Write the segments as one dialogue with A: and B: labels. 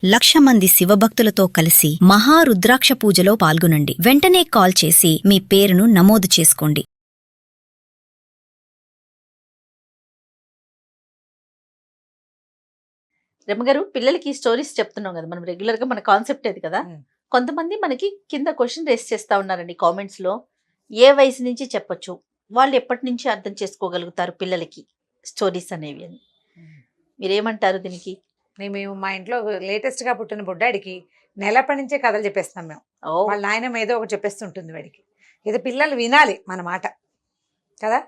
A: 1,00,000 మంది శివభక్తులతో కలిసి మహారుద్రాక్ష పూజలో పాల్గొనండి. వెంటనే కాల్ చేసి మీ పేరును నమోదు చేసుకోండి.
B: రమ్మగారు, పిల్లలకి స్టోరీస్ చెప్తున్నాం కదా మనం రెగ్యులర్ గా, మన కాన్సెప్ట్ అది కదా. కొంతమంది మనకి కింద క్వశ్చన్ రేస్ చేస్తా ఉన్నారండి కామెంట్స్ లో. ఏ వయసు నుంచి చెప్పొచ్చు, వాళ్ళు ఎప్పటి నుంచి అర్థం చేసుకోగలుగుతారు పిల్లలకి స్టోరీస్ అనేవి అని మీరేమంటారు దీనికి?
C: మేము మా ఇంట్లో లేటెస్ట్ గా పుట్టిన బుడ్డాడికి నెలప్పటి నుంచే కథలు చెప్పేస్తాం మేము. వాళ్ళ నాయనమ్మ ఏదో ఒకటి చెప్పేస్తుంటుంది వాడికి. ఇది పిల్లలు వినాలి మన మాట కదా.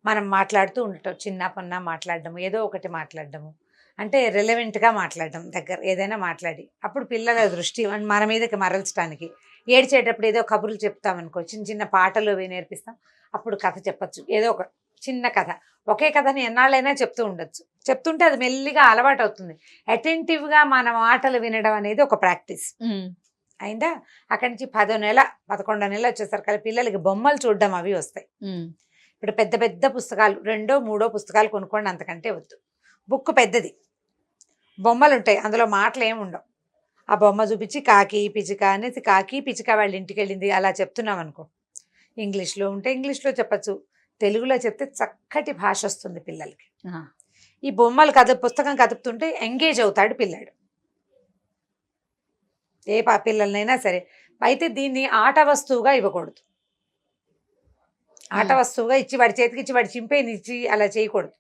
C: మనం మాట్లాడుతూ ఉండటం, చిన్న పన్న మాట్లాడడము, ఏదో ఒకటి మాట్లాడడము, అంటే రెలవెంట్గా మాట్లాడడం, దగ్గర ఏదైనా మాట్లాడి అప్పుడు పిల్లల దృష్టి మన మీదకి మరల్చడానికి. ఏడ్చేటప్పుడు ఏదో కబుర్లు చెప్తామనుకో, చిన్న చిన్న పాటలు అవి నేర్పిస్తాం, అప్పుడు కథ చెప్పచ్చు. ఏదో ఒక చిన్న కథ, ఒకే కథని ఎన్నాళ్ళైనా చెప్తూ ఉండొచ్చు. చెప్తుంటే అది మెల్లిగా అలవాటు అవుతుంది. అటెంటివ్గా మన మాటలు వినడం అనేది ఒక ప్రాక్టీస్ అయిందా. అక్కడి నుంచి 10వ నెల 11వ నెల వచ్చేసరికి పిల్లలకి బొమ్మలు చూడడం అవి వస్తాయి. ఇప్పుడు పెద్ద పెద్ద పుస్తకాలు 2, 3 పుస్తకాలు కొనుక్కోండి, అంతకంటే వద్దు. బుక్ పెద్దది, బొమ్మలు ఉంటాయి, అందులో మాటలు ఏమి ఉండవు. ఆ బొమ్మ చూపించి కాకి పిచిక అనేసి, కాకి పిచిక వాళ్ళ ఇంటికి వెళ్ళింది అలా చెప్తున్నాం అనుకో. ఇంగ్లీష్లో ఉంటే ఇంగ్లీష్లో చెప్పచ్చు, తెలుగులో చెప్తే చక్కటి భాష వస్తుంది పిల్లలకి. ఈ బొమ్మలు పుస్తకం కదుపుతుంటే ఎంగేజ్ అవుతాడు పిల్లాడు, ఏ పిల్లలనైనా సరే. అయితే దీన్ని ఆట వస్తువుగా ఇవ్వకూడదు. ఆట వస్తువుగా ఇచ్చి వాడి చేతికి ఇచ్చి వాడి చింపేని ఇచ్చి అలా చేయకూడదు.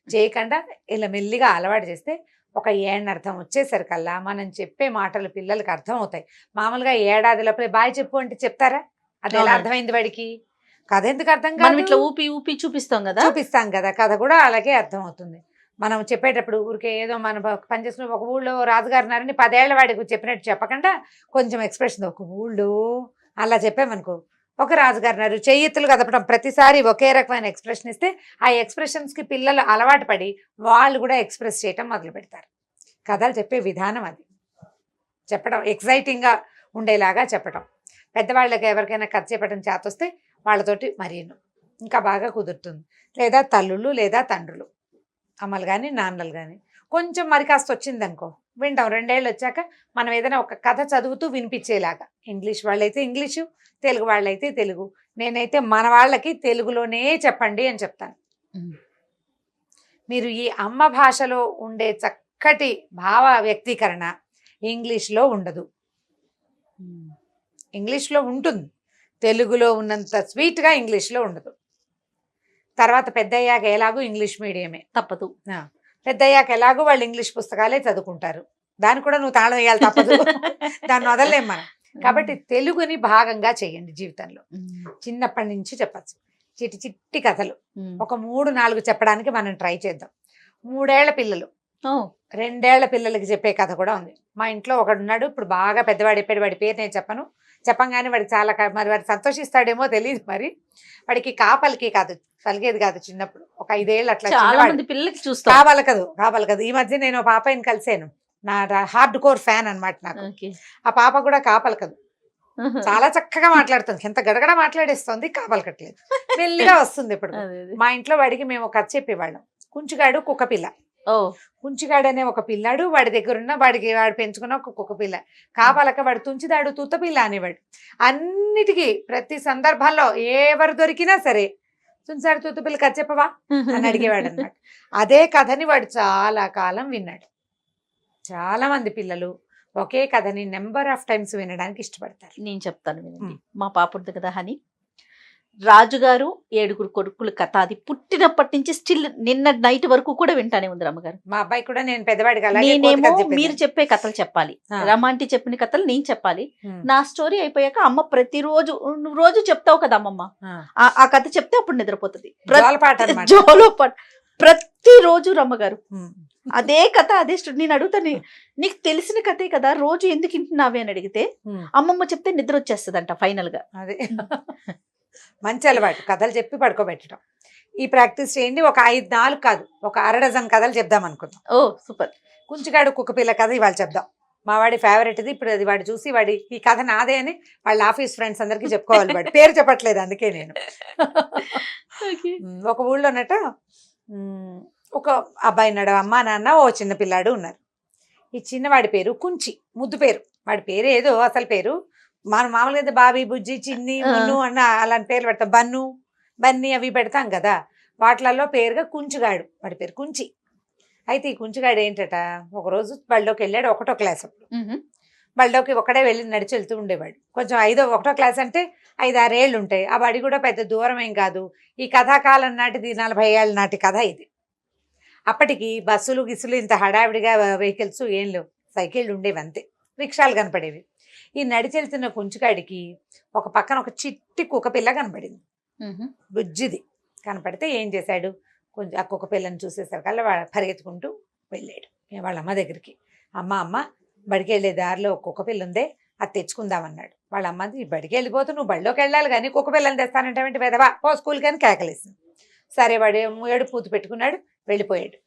C: చేయకుండా ఇలా మెల్లిగా అలవాటు చేస్తే ఒక ఏడర్థం వచ్చేసరికల్లా మనం చెప్పే మాటలు పిల్లలకి అర్థం అవుతాయి. మామూలుగా ఏడాది లోపల బాయ్ చెప్పు అంటే చెప్తారా? అది ఎలా అర్థమైంది వాడికి? కథ ఎందుకు అర్థం కాదు?
B: ఇట్లా ఊపి ఊపి చూపిస్తాం కదా,
C: కథ కూడా అలాగే అర్థం అవుతుంది. మనం చెప్పేటప్పుడు ఊరికే ఏదో మన పని చేసుకుని ఒక ఊళ్ళో రాజుగారు ఉన్నారని 10 ఏళ్ల వాడికి చెప్పినట్టు చెప్పకుండా కొంచెం ఎక్స్ప్రెషన్, ఒక ఊళ్ళో అలా చెప్పామనుకో, ఒక రాజుగారు చెయ్యెత్తులు కదపడం, ప్రతిసారి ఒకే రకమైన ఎక్స్ప్రెషన్ ఇస్తే ఆ ఎక్స్ప్రెషన్స్కి పిల్లలు అలవాటు పడి వాళ్ళు కూడా ఎక్స్ప్రెస్ చేయటం మొదలు పెడతారు. కథలు చెప్పే విధానం అది. చెప్పడం ఎక్సైటింగ్గా ఉండేలాగా చెప్పడం. పెద్దవాళ్ళకి ఎవరికైనా కథ చెప్పడం చేతొస్తే వాళ్ళతోటి మరీను ఇంకా బాగా కుదురుతుంది. లేదా తల్లులు లేదా తండ్రులు, అమ్మలు కానీ నాన్నలు కానీ కొంచెం మరి కాస్త వచ్చిందనుకో వింటాం. 2 ఏళ్ళు వచ్చాక మనం ఏదైనా ఒక కథ చదువుతూ వినిపించేలాగా, ఇంగ్లీష్ వాళ్ళైతే ఇంగ్లీషు, తెలుగు వాళ్ళైతే తెలుగు. నేనైతే మన వాళ్ళకి తెలుగులోనే చెప్పండి అని చెప్తాను. మీరు ఈ అమ్మ భాషలో ఉండే చక్కటి భావ వ్యక్తీకరణ ఇంగ్లీష్లో ఉండదు. ఇంగ్లీష్లో ఉంటుంది, తెలుగులో ఉన్నంత స్వీట్గా ఇంగ్లీష్లో ఉండదు. తర్వాత పెద్దయ్యాక ఎలాగో ఇంగ్లీష్ మీడియమే తప్పదు. పెద్దయ్యాక ఎలాగో వాళ్ళు ఇంగ్లీష్ పుస్తకాలే చదువుకుంటారు, దాన్ని కూడా నువ్వు తాళం వేయాలి తప్పదు, దాన్ని వదలలేం మనం. కాబట్టి తెలుగుని భాగంగా చేయండి జీవితంలో. చిన్నప్పటి నుంచి చెప్పచ్చు చిట్టి చిట్టి కథలు, ఒక 3-4 చెప్పడానికి మనం ట్రై చేద్దాం. 3 ఏళ్ల పిల్లలు, 2 ఏళ్ల పిల్లలకి చెప్పే కథ కూడా ఉంది. మా ఇంట్లో ఒకడు ఉన్నాడు, ఇప్పుడు బాగా పెద్దవాడు చెప్పాడు, వాడి పేరు నేను చెప్పంగానే వాడికి చాలా మరి వాడు సంతోషిస్తాడేమో తెలియదు. మరి వాడికి కాపలికి కాదు, పలిగేది కాదు. చిన్నప్పుడు ఒక 5 ఏళ్ళు అట్లా
B: పిల్లలకి
C: కాపలకదు. ఈ మధ్య నేను పాపని కలిసాను, నా హార్డ్ కోర్ ఫ్యాన్ అనమాట నాకు. ఆ పాప కూడా కాపలకదు, చాలా చక్కగా మాట్లాడుతుంది, ఎంత గడగడ మాట్లాడేస్తుంది, కాపలకట్లేదు, మెల్లిగా వస్తుంది. ఇప్పుడు మా ఇంట్లో వాడికి మేము కథ చెప్పేవాళ్ళం. కుంచుగాడు కుక్కపిల్ల. కుంచిగాడు అనే ఒక పిల్లాడు, వాడి దగ్గర ఉన్న వాడు పెంచుకున్న ఒక కుక్క పిల్ల. కాపాలక వాడు తుంచిదాడు తుత్తపిల్ల అనేవాడు. అన్నిటికీ ప్రతి సందర్భాల్లో ఎవరు దొరికినా సరే తుంచాడు తుత్తపిల్ల కథ చెప్పవా అని అడిగేవాడు అనమాట. అదే కథని వాడు చాలా కాలం విన్నాడు. చాలా మంది పిల్లలు ఒకే కథని నెంబర్ ఆఫ్ టైమ్స్ వినడానికి ఇష్టపడతారు.
B: నేను చెప్తాను వినండి. మా పాప ఉంటుంది కదా హని, రాజుగారు 7 కొడుకులు కథ, అది పుట్టినప్పటి నుంచి స్టిల్ నిన్న నైట్ వరకు కూడా వింటానే ఉంది రమ్మగారు.
C: మా అబ్బాయి కూడా నేను పెద్దవాడికి
B: నేనేమో మీరు చెప్పే కథలు చెప్పాలి, రమాంటి చెప్పిన కథలు నేను చెప్పాలి. నా స్టోరీ అయిపోయాక అమ్మ ప్రతిరోజు రోజు చెప్తావు కదా అమ్మమ్మ, ఆ కథ చెప్తే అప్పుడు నిద్రపోతుంది. జోలపాట ప్రతిరోజు రమ్మగారు అదే కథ, అదే నేను అడుగుతాను, నీకు తెలిసిన కథే కదా రోజు ఎందుకు వింటున్నావే అని అడిగితే అమ్మమ్మ చెప్తే నిద్ర వచ్చేస్తుందంట ఫైనల్ గా.
C: అదే మంచి అలవాటు, కథలు చెప్పి పడుకోబెట్టడం. ఈ ప్రాక్టీస్ చేయండి. ఒక 5-4 కాదు, ఒక 1/2 డజన్ కథలు చెప్దాం అనుకుందాం.
B: ఓ సూపర్.
C: కుంచిగాడు కుక్కపిల్ల కథ ఇవాళ చెప్దాం. మా వాడి ఫేవరెట్ ఇది. ఇప్పుడు అది వాడు చూసి వాడి ఈ కథ నాదే అని వాళ్ళ ఆఫీస్ ఫ్రెండ్స్ అందరికీ చెప్పుకోవాలి. వాడి పేరు చెప్పట్లేదు అందుకే నేను. ఒక ఊళ్ళోనట ఒక అబ్బాయి ఉన్నాడు, అమ్మ నాన్న ఓ చిన్న పిల్లాడు ఉన్నారు. ఈ చిన్నవాడి పేరు కుంచి, ముద్దు పేరు. వాడి పేరు ఏదో అసలు పేరు, మనం మామూలుగా అయితే బాబీ, బుజ్జి, చిన్ని, మున్ను అన్న అలాంటి పేర్లు పెడతాం, బన్ను, బన్నీ అవి పెడతాం కదా. వాటిలలో పేరుగా కుంచిగాడు, వాడి పేరు కుంచి. అయితే ఈ కుంచిగాడు ఏంటట, ఒకరోజు బళ్ళోకి వెళ్ళాడు, 1వ క్లాస్ అప్పుడు. బళ్ళోకి ఒకడే వెళ్ళి నడిచి వెళ్తూ ఉండేవాడు. కొంచెం 1వ క్లాస్ అంటే 5-6 ఏళ్ళు ఉంటాయి. ఆ బడి కూడా పెద్ద దూరం ఏం కాదు. ఈ కథాకాలం నాటిది 40 ఏళ్ళ నాటి కథ ఇది. అప్పటికి బస్సులు గిస్సులు ఇంత హడావిడిగా వెహికల్స్ ఏం లేవు, సైకిళ్ళు ఉండేవి అంతే, రిక్షాలు కనపడేవి. ఈ నడిచెళ్తున్న కుంచిగాడికి ఒక పక్కన ఒక చిట్టి కుక్కపిల్ల కనపడింది, బుజ్జిది. కనపడితే ఏం చేశాడు, కొంచెం ఆ కుక్కపిల్లని చూసేసరికల్లా పరిగెత్తుకుంటూ వెళ్ళాడు వాళ్ళ అమ్మ దగ్గరికి. అమ్మ బడికి వెళ్ళే దారిలో ఒక కుక్కపిల్ల ఉందే, అది తెచ్చుకుందామన్నాడు. వాళ్ళ అమ్మది, బడికి వెళ్ళిపోతూ నువ్వు బడిలోకి వెళ్ళాలి కానీ కుక్కపిల్లని తెస్తానంటే వెదవా పో స్కూల్కి అని కేకలేసింది. సరే వాడు ఏడు పూత పెట్టుకున్నాడు, వెళ్ళిపోయాడు.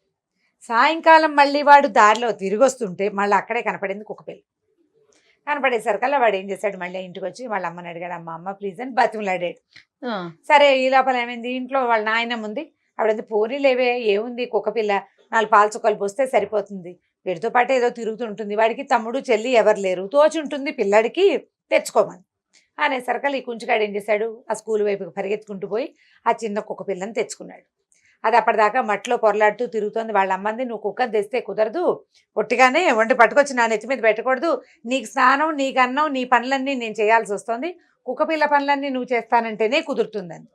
C: సాయంకాలం మళ్ళీ వాడు దారిలో తిరిగి వస్తుంటే మళ్ళీ అక్కడే కనపడింది కుక్కపిల్ల. కనపడేసరికల్లా వాడు ఏం చేశాడు, మళ్ళీ ఇంటికి వచ్చి వాళ్ళ అమ్మని అడిగాడు, అమ్మ ప్లీజ్ అని బతిమలాడాడు. సరే ఈ లోపల ఏమైంది, ఇంట్లో వాళ్ళ నాయనమ్మ ఉంది. ఆవిడంతా పోనీ లేవే, ఏముంది కుక్కపిల్ల, 4 పాల చుక్కలు పోస్తే సరిపోతుంది, వీడితో పాటు ఏదో తిరుగుతుంటుంది, వాడికి తమ్ముడు చెల్లి ఎవరు లేరు, తోచి ఉంటుంది పిల్లాడికి, తెచ్చుకోమని అనేసరికల్లా ఈ కుంచిగాడు ఏం చేశాడు, ఆ స్కూల్ వైపుకి పరిగెత్తుకుంటూ పోయి ఆ చిన్న కుక్కపిల్లని తెచ్చుకున్నాడు. అది అప్పటిదాకా మట్టిలో పొరలాడుతూ తిరుగుతోంది. వాళ్ళ అమ్మంది, నువ్వు కుక్కని తెస్తే కుదరదు, ఒట్టిగానే వండి పట్టుకొచ్చి నా నెత్తి మీద పెట్టకూడదు, నీకు స్నానం, నీకు అన్నం, నీ పనులన్నీ నేను చేయాల్సి వస్తుంది, కుక్కపిల్ల పనులన్నీ నువ్వు చేస్తానంటేనే కుదురుతుందని.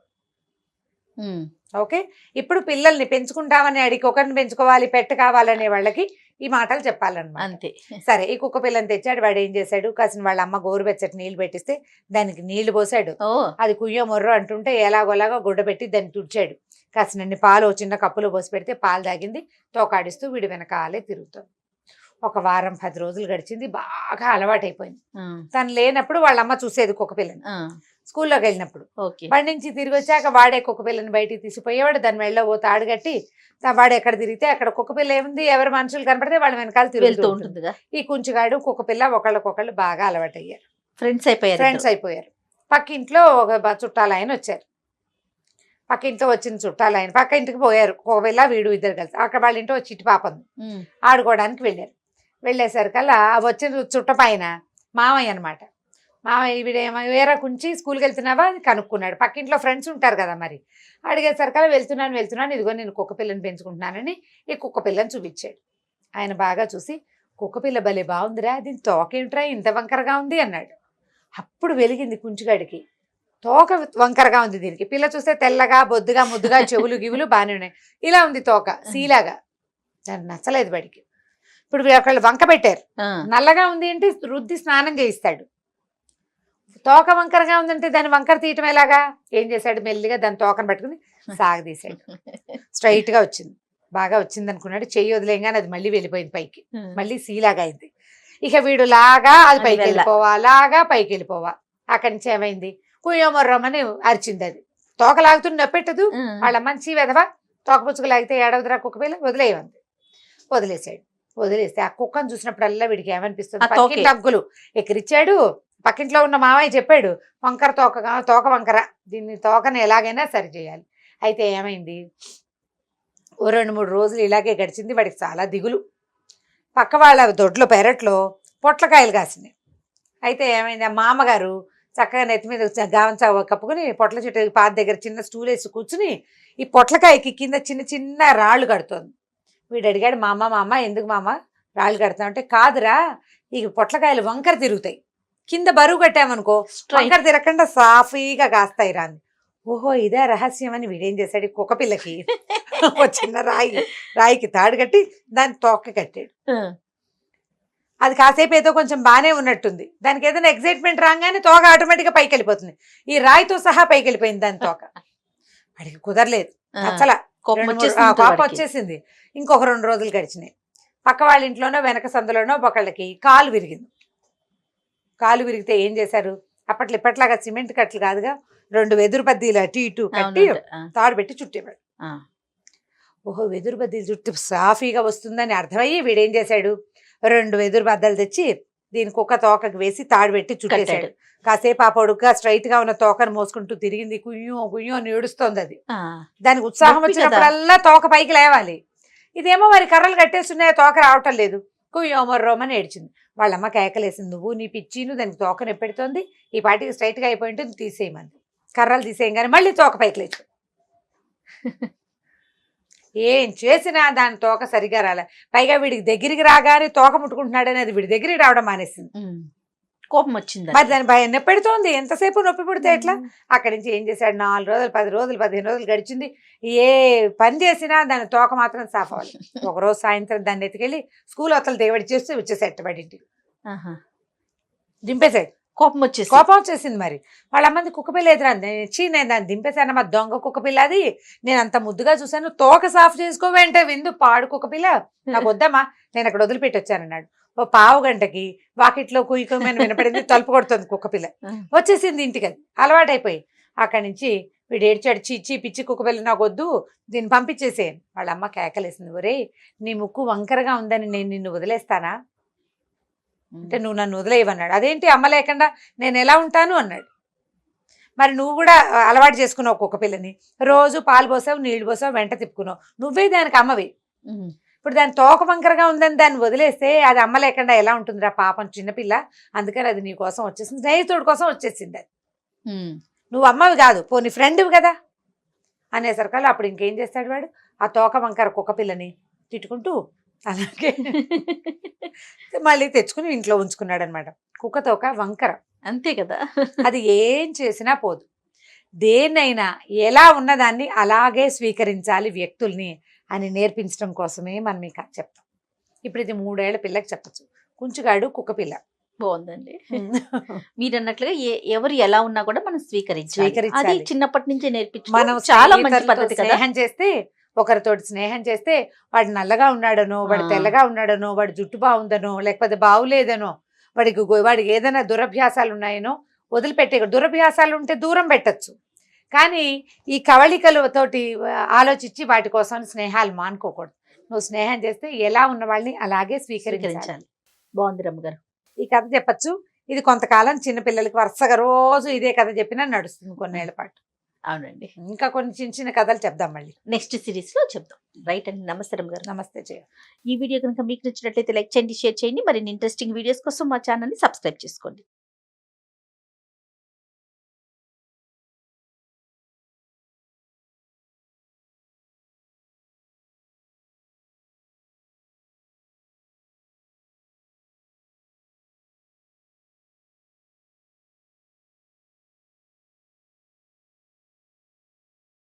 C: ఓకే, ఇప్పుడు పిల్లల్ని పెంచుకుంటామని అడిగి ఒకరిని పెంచుకోవాలి, పెట్ట కావాలనే వాళ్ళకి ఈ మాటలు చెప్పాలన్నమాట.
B: అంతే.
C: సరే ఈ కుక్క పిల్లని తెచ్చాడు. వాడు ఏం చేశాడు, కాసిన వాళ్ళ అమ్మ గోరువెచ్చటి నీళ్లు పెట్టిస్తే దానికి నీళ్లు పోసాడు. అది కుయ్యో మొర్రో అంటుంటే ఎలాగోలాగా గుడ్డ పెట్టి దాన్ని తుడిచాడు. కాసినన్ని పాలు చిన్న కప్పులో పోసి పెడితే పాలు తాగింది, తోకాడిస్తూ వీడి వెనకాలే తిరుగుతుంది. 1 వారం 10 రోజులు గడిచింది, బాగా అలవాటైపోయింది. తను లేనప్పుడు వాళ్ళ అమ్మ చూసేది కుక్క పిల్లని, స్కూల్లోకి వెళ్ళినప్పుడు. వాడి నుంచి తిరిగి వచ్చాక వాడే కుక్క పిల్లని బయటికి తీసిపోయేవాడు, దాని మెళ్ళలో ఓ తాడు కట్టి వాడు ఎక్కడ తిరిగితే అక్కడ కుక్క పిల్ల ఏముంది, ఎవరు మనుషులు కనపడితే వాళ్ళ వెనకాల తిరుగుతూ ఉంటుంది. ఈ కుంచిగాడు కుక్క పిల్ల ఒకళ్ళకొకళ్ళు బాగా అలవాటయ్యారు, ఫ్రెండ్స్ అయిపోయారు. పక్కింట్లో ఒక చుట్టాలు ఆయన వచ్చారు. పక్కింట్లో వచ్చిన చుట్టాలు ఆయన పక్క ఇంటికి పోయారు, కుక్కపిల్ల వీడు ఇద్దరు కలిసి. అక్కడ వాళ్ళ ఇంట్లో చిట్టి పాప ఉంది, ఆడుకోవడానికి వెళ్ళారు. వెళ్ళేసరికల్లా వచ్చిన చుట్టపైన మామయ్య అనమాట. మామయ్య వీడేమో వేరే కుంచి స్కూల్కి వెళ్తున్నావా అని కనుక్కున్నాడు. పక్కింట్లో ఫ్రెండ్స్ ఉంటారు కదా, మరి అడిగేసరికల్లా వెళ్తున్నాను, ఇదిగో నేను కుక్కపిల్లని పెంచుకుంటున్నానని ఈ కుక్కపిల్లని చూపించాడు. ఆయన బాగా చూసి, కుక్కపిల్ల భలే బాగుందిరా, దీని తోకేమిట్రా ఇంత వంకరగా ఉంది అన్నాడు. అప్పుడు వెలిగింది కుంచిగాడికి, తోక వంకరగా ఉంది దీనికి. పిల్ల చూస్తే తెల్లగా బొద్దుగా ముద్దుగా చెవులు గివులు బాగానే ఉన్నాయి, ఇలా ఉంది తోక సీలాగా. దాన్ని నచ్చలేదు వాడికి. ఇప్పుడు ఒకళ్ళు వంక పెట్టారు, నల్లగా ఉంది అంటే రుద్ది స్నానం చేయిస్తాడు. తోక వంకరగా ఉందంటే దాన్ని వంకర తీయటం ఎలాగా, ఏం చేశాడు, మెల్లిగా దాని తోకను పట్టుకుని సాగదీశాడు. స్ట్రైట్ గా వచ్చింది, బాగా వచ్చింది అనుకున్నాడు. చెయ్యి వదిలేగానే అది మళ్ళీ వెళ్ళిపోయింది పైకి, మళ్ళీ సీలాగా అయింది. ఇక వీడు లాగా అది పైకి వెళ్ళిపోవా, లాగా పైకి వెళ్ళిపోవా. అక్కడి నుంచి ఏమైంది, కుయ్యమొర్రమని అరిచింది. అది తోక లాగుతుని నొప్పెట్టదు. వాళ్ళ మంచి వెధవా తోక పుచ్చుకు లాగితే ఏడవదురా కుక్కపిల్ల, వదిలేయంది. వదిలేస్తే ఆ కుక్కను చూసినప్పుడల్లా వీడికి ఏమనిపిస్తుంది, పక్కింటి అంకులు ఎక్కిరిచ్చాడు, పక్కింట్లో ఉన్న మామయ్య చెప్పాడు, వంకర తోక వంకర, దీన్ని తోకను ఎలాగైనా సరి చేయాలి. అయితే ఏమైంది, ఓ 2-3 రోజులు ఇలాగే గడిచింది. వాడికి చాలా దిగులు. పక్క వాళ్ళ దొడ్లో పెరట్లో పొట్లకాయలు కాసినాయి. అయితే ఏమైంది, ఆ మామగారు చక్కగా నెత్తి మీద గావంచా కప్పుకుని పొట్ల చెట్టు పాత దగ్గర చిన్న స్టూల్ వేసి కూర్చుని ఈ పొట్లకాయకి కింద చిన్న చిన్న రాళ్ళు కడుతోంది. వీడు అడిగాడు, మామ ఎందుకు మామ రాళ్ళు కడతావు అంటే, కాదురా ఈ పొట్లకాయలు వంకర తిరుగుతాయి, కింద బరువు కట్టామనుకో వంకర తిరగకుండా సాఫీగా కాస్తాయి రాని. ఓహో ఇదే రహస్యం అని వీడేం చేశాడు, కుక్కపిల్లకి చిన్న రాయికి తాడు కట్టి దాన్ని తోక కట్టాడు. అది కాసేపు ఏదో కొంచెం బాగానే ఉన్నట్టుంది, దానికి ఏదైనా ఎగ్జైట్మెంట్ రాగానే తోక ఆటోమేటిక్గా పైకి వెళ్ళిపోతుంది. ఈ రాయితో సహా పైకి వెళ్ళిపోయింది దాని తోక. వాడికి కుదరలేదు, నచ్చల, కోపం వచ్చేసింది. ఇంకొక 2 రోజులు గడిచినాయి. పక్క వాళ్ళ ఇంట్లోనో వెనక సందులోనో ఒకళ్ళకి కాలు విరిగింది. కాలు విరిగితే ఏం చేశారు, అప్పట్లో ఇప్పట్లాగా సిమెంట్ కట్టలు కాదుగా, 2 వెదురు బద్దీలు అటు ఇటు కట్టి తాడు పెట్టి చుట్టేవాడు. ఓహో వెదురు బద్దీలు చుట్టి సాఫీగా వస్తుందని అర్థమయ్యి వీడేం చేశాడు, 2 వెదురు బద్దలు తెచ్చి దీని కుక్క తోకకి వేసి తాడు పెట్టి చుట్టేశాడు. కాసేపు ఆ పొడుగ్గా స్ట్రైట్ గా ఉన్న తోకను మోసుకుంటూ తిరిగింది, కుయ్యో అని ఏడుస్తోంది. అది దానికి ఉత్సాహం వచ్చినప్పుడల్లా తోక పైకి లేవాలి. ఇదేమో మరి కర్రలు కట్టేస్తున్నాయో తోక రావటం లేదు. కుయ్యోమర్రోమని ఏడ్చింది. వాళ్ళమ్మ కేకలేసింది, నువ్వు నీ పిచ్చిను దానికి తోక నొప్పెడుతోంది, ఈ పాటికి స్ట్రైట్గా అయిపోయి ఉంటుంది, తీసేయమంది. కర్రలు తీసేయంగానే మళ్ళీ తోక పైకి లేచి ఏం చేసినా దాని తోక సరిగా రాలే. పైగా వీడికి దగ్గరికి రాగానే తోక ముట్టుకుంటున్నాడు అనేది వీడి దగ్గరికి రావడం మానేసింది.
B: కోపం వచ్చింది.
C: మరి దాని భయం నొప్పి పెడుతోంది, ఎంతసేపు నొప్పి పుడితే ఎట్లా? అక్కడి నుంచి ఏం చేశాడు, 4 రోజులు 10 రోజులు 15 రోజులు గడిచింది. ఏ పని చేసినా దాని తోక మాత్రం సాఫ్ అవ్వాలి. ఒకరోజు సాయంత్రం దాన్ని ఎత్తుకెళ్ళి స్కూల్ అవతల దిగబడి చేస్తూ వచ్చేసేట బడింటి దింపేశాడు. కోపం వచ్చేసింది. మరి వాళ్ళ అమ్మది కుక్కపిల్ల ఎదురంది, నేను దాన్ని దింపేశాను, మా దొంగ కుక్కపిల్ల అది, నేను అంత ముద్దుగా చూశాను, తోక సాఫ్ చేసుకోవంటే విందు పాడు కుక్కపిల్ల, నాకు వద్దమ్మా, నేను అక్కడ వదిలిపెట్టి వచ్చానన్నాడు. ఓ పావు గంటకి వాకిట్లో కుయ్యమని వినపడింది, తలుపు కొడుతుంది కుక్కపిల్ల. వచ్చేసింది ఇంటికి, అది అలవాటైపోయి. అక్కడి నుంచి వీడు ఏడ్చాడు, చీచి పిచ్చి కుక్కపిల్ల నాకు వద్దు, దీన్ని పంపించేసేయను. వాళ్ళ అమ్మ కేకలేసింది, ఒరే నీ ముక్కు వంకరగా ఉందని నేను నిన్ను వదిలేస్తానా అంటే నువ్వు నన్ను వదిలేయవన్నాడు. అదేంటి అమ్మ లేకుండా నేను ఎలా ఉంటాను అన్నాడు. మరి నువ్వు కూడా అలవాటు చేసుకున్నావు కుక్కపిల్లని, రోజు పాలు పోసావు నీళ్లు పోసావు వెంట తిప్పుకున్నావు, నువ్వే దానికి అమ్మవి. ఇప్పుడు దాని తోక వంకరగా ఉందని దాన్ని వదిలేస్తే అది అమ్మ లేకుండా ఎలా ఉంటుందిరా పాపం చిన్నపిల్ల, అందుకని అది నీ కోసం వచ్చేసింది, స్నేహితుడి కోసం వచ్చేసింది. అది నువ్వు అమ్మవి కాదు, పోనీ ఫ్రెండ్వి కదా అనేసరికల్లా అప్పుడు ఇంకేం చేస్తాడు వాడు, ఆ తోక వంకర కుక్కపిల్లని తిట్టుకుంటూ అలాగే మళ్ళీ తెచ్చుకుని ఇంట్లో ఉంచుకున్నాడు అనమాట. కుక్క తోక వంకర
B: అంతే కదా,
C: అది ఏం చేసినా పోదు. దేన్నైనా ఎలా ఉన్నదాన్ని అలాగే స్వీకరించాలి వ్యక్తుల్ని అని నేర్పించడం కోసమే మనం ఇక చెప్తాం. ఇప్పుడు ఇది 3 ఏళ్ల పిల్లకి చెప్పచ్చు, కుంచుగాడు కుక్కపిల్ల.
B: బాగుందండి. మీరు అన్నట్లుగా ఎవరు ఎలా ఉన్నా కూడా మనం స్వీకరించాలి. అది చిన్నప్పటి నుంచే నేర్పించు.
C: మనం చాలా మంచి పద్ధతి. స్నేహం చేస్తే, ఒకరితోటి స్నేహం చేస్తే వాడు నల్లగా ఉన్నాడనో, వాడు తెల్లగా ఉన్నాడనో, వాడు జుట్టు బాగుందనో, లేకపోతే బాగులేదనో, వాడికి ఏదైనా దురభ్యాసాలు ఉన్నాయనో వదిలిపెట్టే. దురభ్యాసాలు ఉంటే దూరం పెట్టచ్చు, కానీ ఈ కవళికలతోటి ఆలోచించి వాటి కోసం స్నేహాలు మానుకోకూడదు. నువ్వు స్నేహం చేస్తే ఎలా ఉన్న వాళ్ళని అలాగే స్వీకరించాలి.
B: బాగుంది రమ్మగారు.
C: ఈ కథ చెప్పచ్చు. ఇది కొంతకాలం చిన్నపిల్లలకి వరుసగా రోజు ఇదే కథ చెప్పినా నడుస్తుంది కొన్నేళ్ల పాటు.
B: అవునండి.
C: ఇంకా కొన్ని చిన్న చిన్న కథలు చెప్దాం మళ్ళీ
B: నెక్స్ట్ సిరీస్ లో చెప్దాం. రైట్ అండి. నమస్తే రమ్మగారు.
C: నమస్తే జయ.
B: ఈ వీడియో కనుక మీకు నచ్చినట్లయితే లైక్ చేయండి, షేర్ చేయండి. మరిన్ని ఇంట్రెస్టింగ్ వీడియోస్ కోసం మా ఛానల్ ని సబ్స్క్రైబ్ చేసుకోండి.